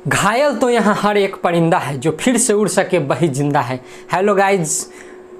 घायल तो यहाँ हर एक परिंदा है, जो फिर से उड़ सके वही जिंदा है। Hello guys,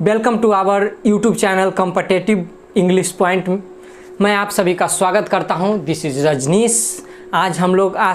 welcome to our YouTube channel competitive English point. मैं आप सभी का स्वागत करता हूँ। This is Rajneesh. आज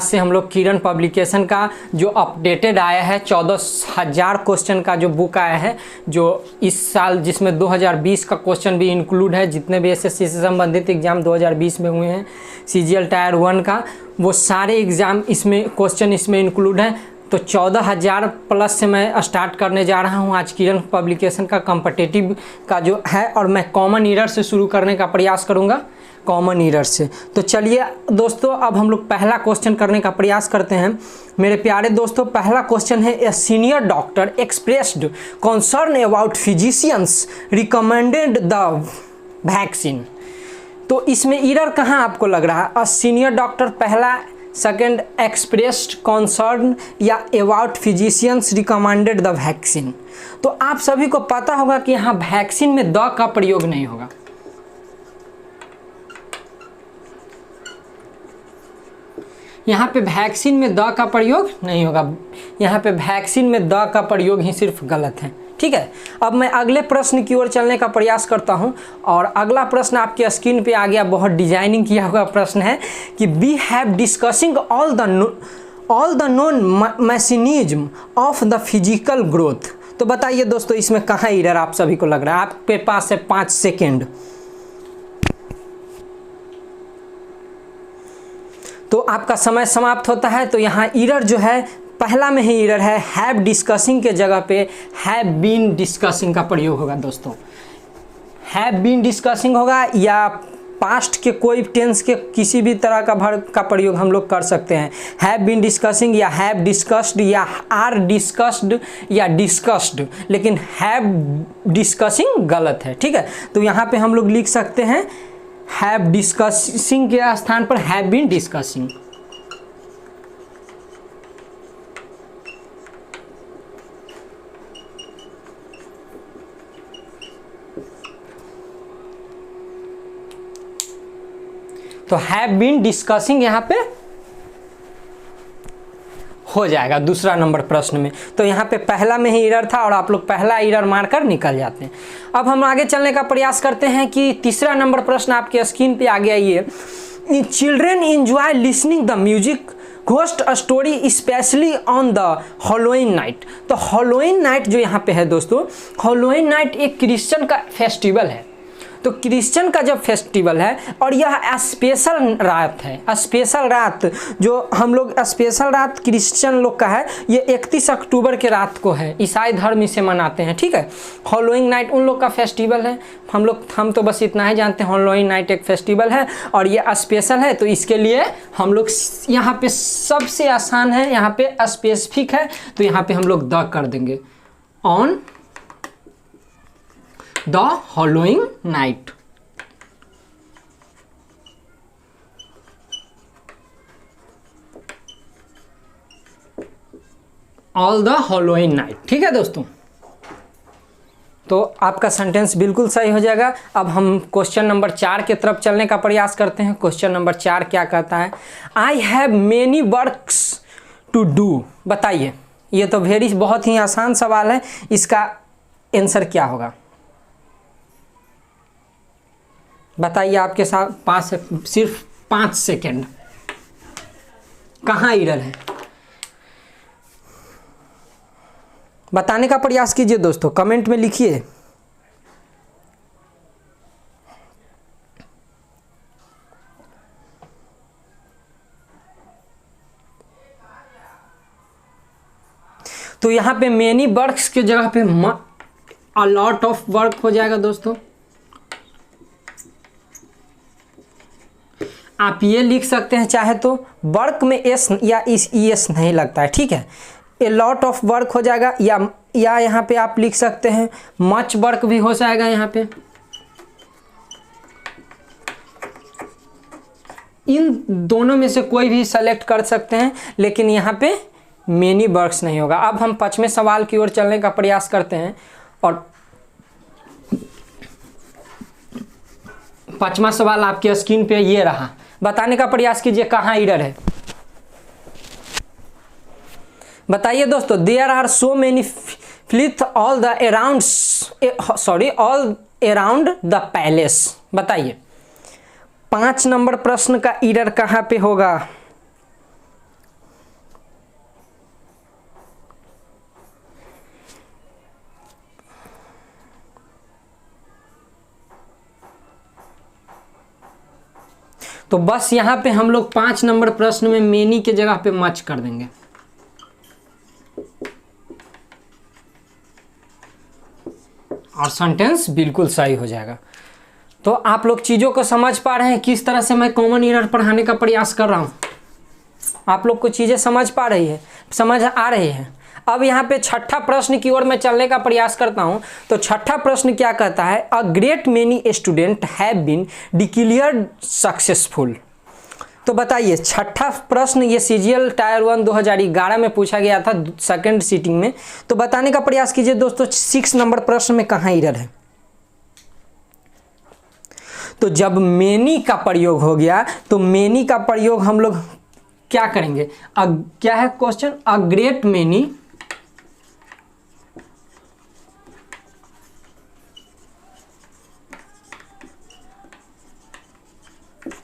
से हम लोग किरण पब्लिकेशन का जो अपडेटेड आया है 14,000 क्वेश्चन का जो बुक आया है, जो इस साल जिसमें 2020 का क्वेश्चन भी इंक्लूड है। जितने भी एसएससी से संबंधित एग्ज़ाम 2020 में हुए हैं, सीजीएल टायर 1 का, वो सारे एग्ज़ाम इसमें क्वेश्चन इसमें इंक्लूड है। तो 14,000 प्लस से मैं स्टार्ट करने जा रहा हूँ आज किरण पब्लिकेशन का कॉम्पिटिटिव का जो है, और मैं कॉमन ईरर से शुरू करने का प्रयास करूँगा, कॉमन ईरर से। तो चलिए दोस्तों, अब हम लोग पहला क्वेश्चन करने का प्रयास करते हैं। मेरे प्यारे दोस्तों, पहला क्वेश्चन है, a senior doctor expressed concern about physicians recommended the vaccine. तो इसमें ईरर कहाँ आपको लग रहा है? अ सीनियर डॉक्टर पहला, सेकेंड एक्सप्रेस्ड कंसर्न या about physicians recommended the vaccine. तो आप सभी को पता होगा कि यहाँ वैक्सीन में द का प्रयोग नहीं होगा। यहाँ पे वैक्सीन में द का प्रयोग नहीं होगा, यहाँ पे वैक्सीन में द का प्रयोग ही सिर्फ गलत है। ठीक है, अब मैं अगले प्रश्न की ओर चलने का प्रयास करता हूं, और अगला प्रश्न आपके स्क्रीन पे आ गया। बहुत डिजाइनिंग किया हुआ प्रश्न है कि we have discussing all the known mechanism of the physical growth. तो बताइए दोस्तों, इसमें कहाँ ईरर आप सभी को लग रहा है? आपके पास है 5 सेकेंड। तो आपका समय समाप्त होता है। तो यहाँ ईरर जो है, पहला में ही ईरर है, हैव डिस्कसिंग के जगह पे हैव बीन डिस्कसिंग का प्रयोग होगा दोस्तों। हैव बीन डिस्कसिंग होगा, या पास्ट के कोई टेंस के किसी भी तरह का वर्ब का प्रयोग हम लोग कर सकते हैं। हैव बीन डिस्कसिंग या हैव डिस्कस्ड या आर डिस्कस्ड या डिस्कस्ड, लेकिन हैव डिस्कसिंग गलत है। ठीक है, तो यहाँ पे हम लोग लिख सकते हैं हैव डिस्कसिंग के स्थान पर हैव बीन डिस्कसिंग। तो हैव बीन डिस्कसिंग यहाँ पे हो जाएगा दूसरा नंबर प्रश्न में। तो यहाँ पे पहला में ही एरर था, और आप लोग पहला एरर मारकर निकल जाते हैं। अब हम आगे चलने का प्रयास करते हैं कि तीसरा नंबर प्रश्न आपके स्क्रीन पे आ गया। ये children enjoy listening the music ghost story specially on the Halloween night. तो हॉलोइन नाइट जो यहाँ पे है दोस्तों, हॉलोइन नाइट एक क्रिश्चियन का फेस्टिवल है। तो क्रिश्चियन का जब फेस्टिवल है, और यह स्पेशल रात है, स्पेशल रात जो हम लोग स्पेशल रात क्रिश्चियन लोग का है, ये 31 अक्टूबर के रात को है। ईसाई धर्म इसे मनाते हैं। ठीक है, हॉलोइंग नाइट उन लोग का फेस्टिवल है। हम तो बस इतना ही जानते हैं, हॉलोइंग नाइट एक फेस्टिवल है और ये स्पेशल है। तो इसके लिए हम लोग यहाँ पे सबसे आसान है, यहाँ पे स्पेसिफिक है, तो यहाँ पे हम लोग द कर देंगे, on the Halloween night. All the Halloween night. ठीक है दोस्तों, तो आपका सेंटेंस बिल्कुल सही हो जाएगा। अब हम क्वेश्चन नंबर 4 की तरफ चलने का प्रयास करते हैं। क्वेश्चन नंबर 4 क्या कहता है? I have many works to do. बताइए, ये तो बहुत ही आसान सवाल है, इसका आंसर क्या होगा? बताइए, आपके साथ सिर्फ 5 सेकेंड। कहाँ ईरर है बताने का प्रयास कीजिए दोस्तों, कमेंट में लिखिए। तो यहाँ पे मेनी वर्क्स के जगह पे अ लॉट ऑफ वर्क हो जाएगा दोस्तों। आप ये लिख सकते हैं चाहे तो, वर्क में एस या इस एस नहीं लगता है। ठीक है, ए लॉट ऑफ वर्क हो जाएगा, या यहाँ पे आप लिख सकते हैं मच वर्क भी हो जाएगा। यहाँ पे इन दोनों में से कोई भी सेलेक्ट कर सकते हैं, लेकिन यहाँ पे मेनी वर्क्स नहीं होगा। अब हम 5वें सवाल की ओर चलने का प्रयास करते हैं, और 5वां सवाल आपके स्क्रीन पे ये रहा। बताने का प्रयास कीजिए कहाँ एरर है। बताइए दोस्तों, there are so many filth all the around, sorry all around the palace. बताइए 5 नंबर प्रश्न का एरर कहाँ पे होगा? तो बस यहाँ पे हम लोग 5 नंबर प्रश्न में मेनी के जगह पे मच कर देंगे। और सेंटेंस बिल्कुल सही हो जाएगा। तो आप लोग चीज़ों को समझ पा रहे हैं किस तरह से मैं कॉमन एरर पढ़ाने का प्रयास कर रहा हूँ? आप लोग को चीज़ें समझ पा रही है, समझ आ रही है? अब यहाँ पे छठा प्रश्न की ओर मैं चलने का प्रयास करता हूँ। तो छठा प्रश्न क्या कहता है? A great many student have been declared successful. तो बताइए छठा प्रश्न, ये सीजीएल टायर 1 2011 में पूछा गया था, सेकंड सीटिंग में। तो बताने का प्रयास कीजिए दोस्तों 6 नंबर प्रश्न में कहाँ एरर है? तो जब मेनी का प्रयोग हो गया तो मेनी का प्रयोग हम लोग क्या करेंगे? क्या है question? A great many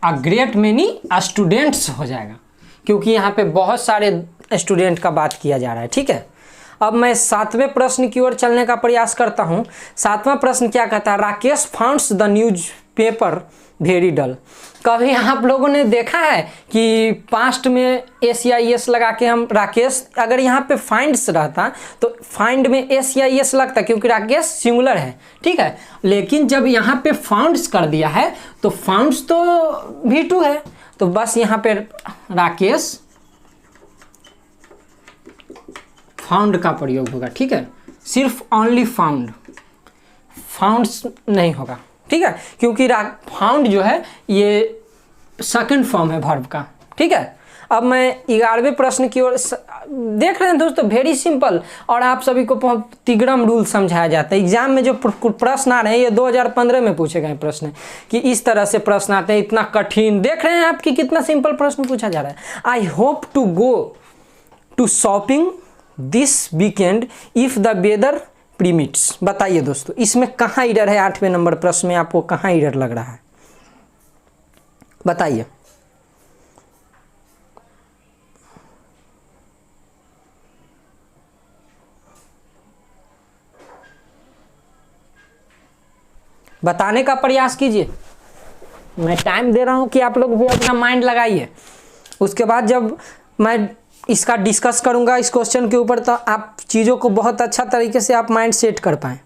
a great many students हो जाएगा, क्योंकि यहाँ पे बहुत सारे स्टूडेंट का बात किया जा रहा है। ठीक है, अब मैं 7वें प्रश्न की ओर चलने का प्रयास करता हूँ। 7वां प्रश्न क्या कहता है? Rakesh founds the newspaper very dull. कभी आप लोगों ने देखा है कि पास्ट में एस या एस लगा के हम राकेश, अगर यहाँ पे फाइंड्स रहता तो फाइंड में एस या एस लगता, क्योंकि राकेश सिंगुलर है। ठीक है, लेकिन जब यहाँ पे फाउंड्स कर दिया है तो फाउंड्स तो V2 है, तो बस यहाँ पे राकेश फाउंड का प्रयोग होगा। ठीक है, सिर्फ ओनली फाउंड, फाउंड्स नहीं होगा। ठीक है, क्योंकि फाउंड जो है ये सेकंड फॉर्म है वर्ब का। ठीक है, अब मैं 11वें प्रश्न की ओर देख रहे हैं दोस्तों, वेरी सिंपल। और आप सभी को तिगड़म रूल समझाया जाता है। एग्जाम में जो प्रश्न आ रहे हैं ये 2015 में पूछे गए प्रश्न है कि इस तरह से प्रश्न आते हैं, इतना कठिन। देख रहे हैं आप कि कितना सिंपल प्रश्न पूछा जा रहा है। I hope to go to shopping this weekend if the weather permits. बताइए दोस्तों इसमें कहाँ एरर है? 8वें नंबर प्रश्न में आपको कहाँ एरर लग रहा है? बताइए। बताने का प्रयास कीजिए, मैं टाइम दे रहा हूं कि आप लोग भी अपना माइंड लगाइए। उसके बाद जब मैं इसका डिस्कस करूंगा इस क्वेश्चन के ऊपर, तो आप चीज़ों को बहुत अच्छा तरीके से आप माइंड सेट कर पाएं।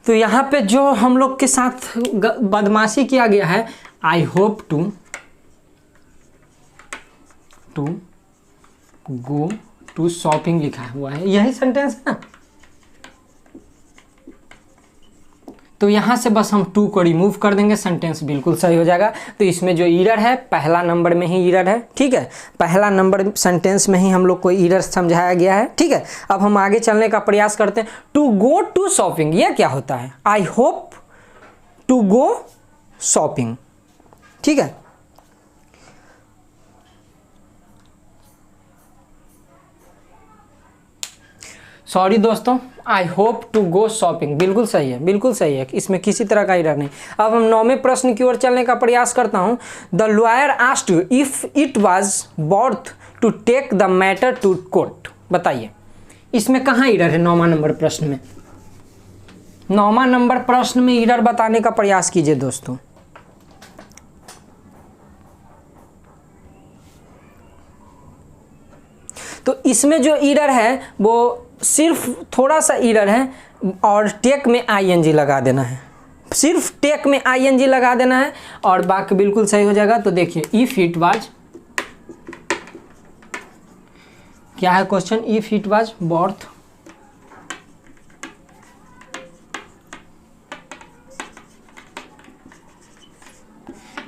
तो यहाँ पे जो हम लोग के साथ बदमाशी किया गया है, I hope to go to shopping लिखा हुआ है, यही सेंटेंस है ना। तो यहाँ से बस हम टू को रिमूव कर देंगे, सेंटेंस बिल्कुल सही हो जाएगा। तो इसमें जो एरर है पहला नंबर में ही एरर है। ठीक है, पहला नंबर सेंटेंस में ही हम लोग को एरर समझाया गया है। ठीक है, अब हम आगे चलने का प्रयास करते हैं। टू गो टू शॉपिंग, ये क्या होता है? I hope to go shopping. ठीक है, सॉरी दोस्तों, I hope to go shopping बिल्कुल सही है, बिल्कुल सही है, इसमें किसी तरह का एरर नहीं। अब हम 9वें प्रश्न की ओर चलने का प्रयास करता हूं। The lawyer asked if it was worth to take the matter to court. बताइए इसमें कहाँ एरर है? 9वां नंबर प्रश्न में, 9वां नंबर प्रश्न में एरर बताने का प्रयास कीजिए दोस्तों। तो इसमें जो एरर है वो सिर्फ थोड़ा सा एरर है, और टेक में आईएनजी लगा देना है, सिर्फ टेक में आईएनजी लगा देना है और बाकी बिल्कुल सही हो जाएगा। तो देखिए इफ इट वाज, क्या है question? If it was worth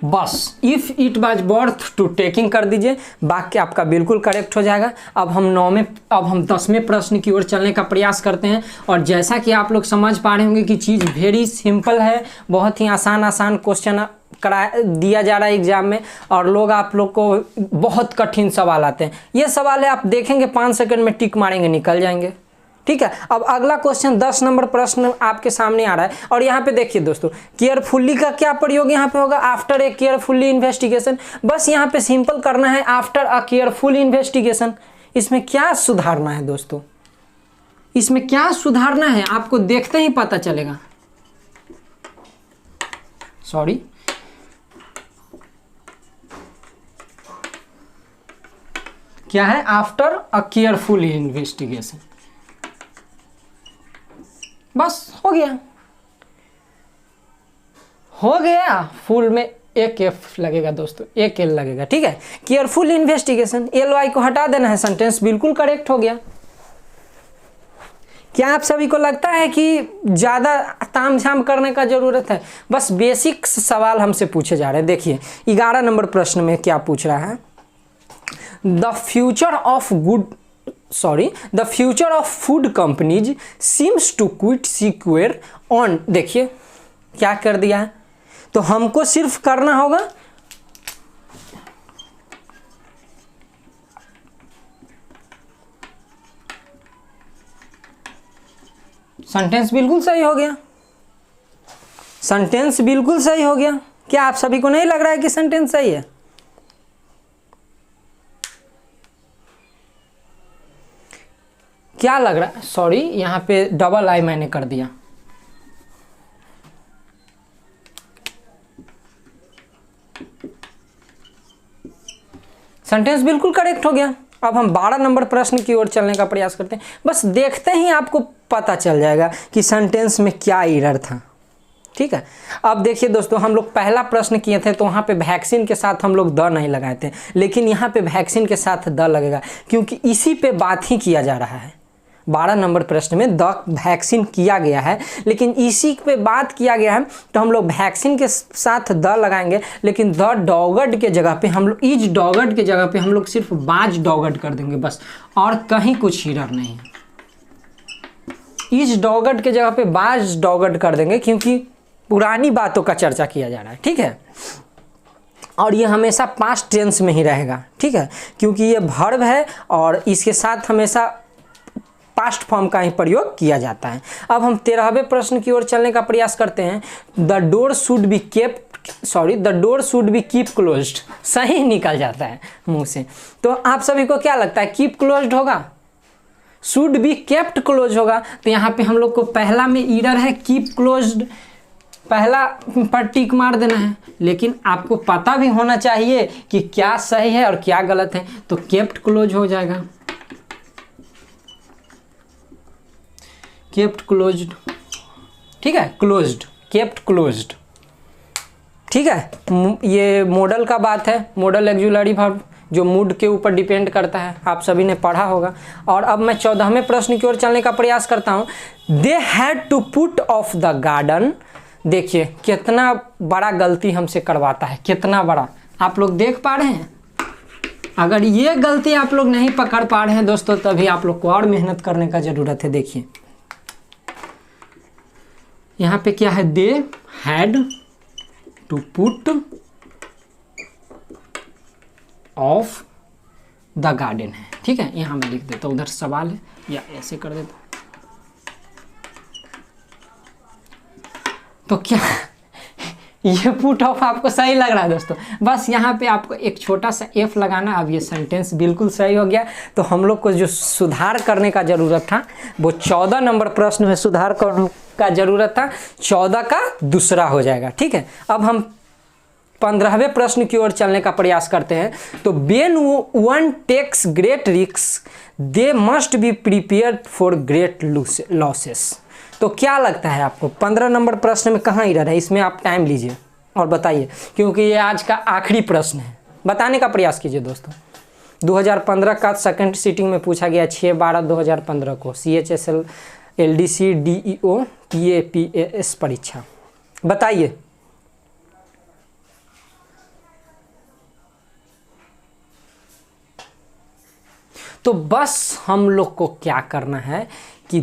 बस if it was worth to taking कर दीजिए, वाक्य आपका बिल्कुल करेक्ट हो जाएगा। अब हम 10वें प्रश्न की ओर चलने का प्रयास करते हैं। और जैसा कि आप लोग समझ पा रहे होंगे कि चीज़ वेरी सिंपल है, बहुत ही आसान क्वेश्चन करा दिया जा रहा है एग्जाम में, और लोग आप लोग को बहुत कठिन सवाल आते हैं। ये सवाल है, आप देखेंगे 5 सेकंड में टिक मारेंगे निकल जाएंगे, ठीक है। अब अगला क्वेश्चन 10 नंबर प्रश्न आपके सामने आ रहा है, और यहाँ पे देखिए दोस्तों, केयरफुली का क्या प्रयोग यहाँ पे होगा? After a carefully investigation. बस यहाँ पे सिंपल करना है, आफ्टर अ केयरफुल इन्वेस्टिगेशन। इसमें क्या सुधारना है दोस्तों? इसमें क्या सुधारना है आपको देखते ही पता चलेगा। सॉरी, क्या है? After a careful investigation. बस हो गया। फुल में एक एफ लगेगा दोस्तों, एक एल लगेगा, ठीक है। केयरफुल इन्वेस्टिगेशन, एल वाई को हटा देना है, सेंटेंस बिल्कुल करेक्ट हो गया। क्या आप सभी को लगता है कि ज़्यादा तामझाम करने का ज़रूरत है? बस बेसिक सवाल हमसे पूछे जा रहे हैं। देखिए 11 नंबर प्रश्न में क्या पूछ रहा है? The future of food companies seems to quite secure on. देखिए क्या कर दिया है, तो हमको सिर्फ करना होगा सेंटेंस बिल्कुल सही हो गया। सेंटेंस बिल्कुल सही हो गया। क्या आप सभी को नहीं लग रहा है कि सेंटेंस सही है? क्या लग रहा है? सॉरी, यहाँ पे डबल आई मैंने कर दिया। सेंटेंस बिल्कुल करेक्ट हो गया। अब हम 12 नंबर प्रश्न की ओर चलने का प्रयास करते हैं। बस देखते ही आपको पता चल जाएगा कि सेंटेंस में क्या एरर था, ठीक है। अब देखिए दोस्तों, हम लोग पहला प्रश्न किए थे तो वहाँ पे वैक्सीन के साथ हम लोग द नहीं लगाए थे, लेकिन यहाँ पे वैक्सीन के साथ द लगेगा क्योंकि इसी पे बात ही किया जा रहा है। 12 नंबर प्रश्न में द वैक्सीन किया गया है, लेकिन इसी पे बात किया गया है, तो हम लोग वैक्सीन के साथ द लगाएंगे, लेकिन द डॉगड के जगह पे हम लोग इज डॉगड के जगह पे हम लोग सिर्फ बाज डॉगड कर देंगे बस, और कहीं कुछ एरर नहीं है। इज डॉगड के जगह पे बाज डॉगड कर देंगे क्योंकि पुरानी बातों का चर्चा किया जा रहा है, ठीक है। और ये हमेशा पास्ट टेंस में ही रहेगा, ठीक है, क्योंकि ये वर्ब है और इसके साथ हमेशा पास्ट फॉर्म का ही प्रयोग किया जाता है। अब हम 13वें प्रश्न की ओर चलने का प्रयास करते हैं। The door should be keep closed. सही निकल जाता है मुंह से। तो आप सभी को क्या लगता है, कीप क्लोज्ड होगा? शुड बी केप्ट क्लोज होगा। तो यहाँ पे हम लोग को पहला में एरर है कीप क्लोज्ड, पहला पर टिक मार देना है, लेकिन आपको पता भी होना चाहिए कि क्या सही है और क्या गलत है। तो केप्ट क्लोज हो जाएगा, केप्ट क्लोज्ड, ठीक है, क्लोज्ड, केप्ट क्लोज्ड, ठीक है। ये मॉडल का बात है, मॉडल ऑक्सिलरी वर्ब जो मूड के ऊपर डिपेंड करता है, आप सभी ने पढ़ा होगा। और अब मैं 14वें प्रश्न की ओर चलने का प्रयास करता हूँ। They had to put off the garden. देखिए कितना बड़ा गलती हमसे करवाता है, कितना बड़ा, आप लोग देख पा रहे हैं। अगर ये गलती आप लोग नहीं पकड़ पा रहे हैं दोस्तों, तभी आप लोग को और मेहनत करने का जरूरत है। देखिए यहाँ पे क्या है, they had to put off the garden है, ठीक है। यहाँ मैं लिख देता हूँ, उधर सवाल है या ऐसे कर देता हूँ। तो क्या ये पुट ऑफ आपको सही लग रहा है दोस्तों? बस यहाँ पे आपको एक छोटा सा एफ लगाना। अब ये सेंटेंस बिल्कुल सही हो गया। तो हम लोग को जो सुधार करने का ज़रूरत था वो 14 नंबर प्रश्न में सुधार करने का ज़रूरत था, 14 का दूसरा हो जाएगा, ठीक है। अब हम 15वें प्रश्न की ओर चलने का प्रयास करते हैं। तो when one takes great risk they must be prepared for great losses. तो क्या लगता है आपको 15 नंबर प्रश्न में कहाँ एरर है? इसमें आप टाइम लीजिए और बताइए, क्योंकि ये आज का आखिरी प्रश्न है। बताने का प्रयास कीजिए दोस्तों। 2015 का सेकंड सीटिंग में पूछा गया 6/12/2015 को CHSL LDC DEO PAPAS परीक्षा। बताइए तो बस हम लोग को क्या करना है कि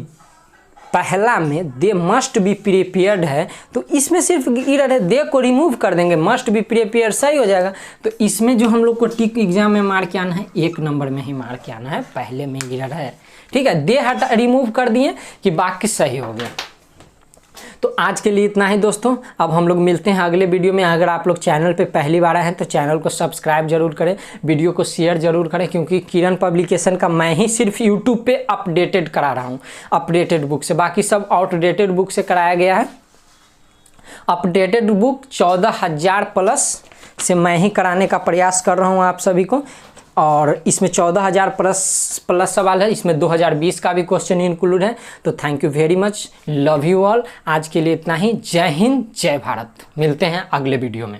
पहला में दे मस्ट बी प्रिपेयर्ड है, तो इसमें सिर्फ एरर है, दे को रिमूव कर देंगे, मस्ट बी प्रिपेयर्ड सही हो जाएगा। तो इसमें जो हम लोग को टिक एग्जाम में मार के आना है, 1 नंबर में ही मार के आना है, पहले में एरर है। ठीक है, दे हटा रिमूव कर दिए कि बाकी सही हो गया। तो आज के लिए इतना ही दोस्तों, अब हम लोग मिलते हैं अगले वीडियो में। अगर आप लोग चैनल पे पहली बार आए हैं तो चैनल को सब्सक्राइब जरूर करें, वीडियो को शेयर जरूर करें, क्योंकि किरण पब्लिकेशन का मैं ही सिर्फ यूट्यूब पे अपडेटेड करा रहा हूँ, अपडेटेड बुक से, बाकी सब आउटडेटेड बुक से कराया गया है। अपडेटेड बुक 14,000 प्लस से मैं ही कराने का प्रयास कर रहा हूँ आप सभी को, और इसमें 14,000 प्लस सवाल है, इसमें 2020 का भी क्वेश्चन इंक्लूड है। तो thank you very much, love you all. आज के लिए इतना ही, जय हिंद जय भारत। मिलते हैं अगले वीडियो में।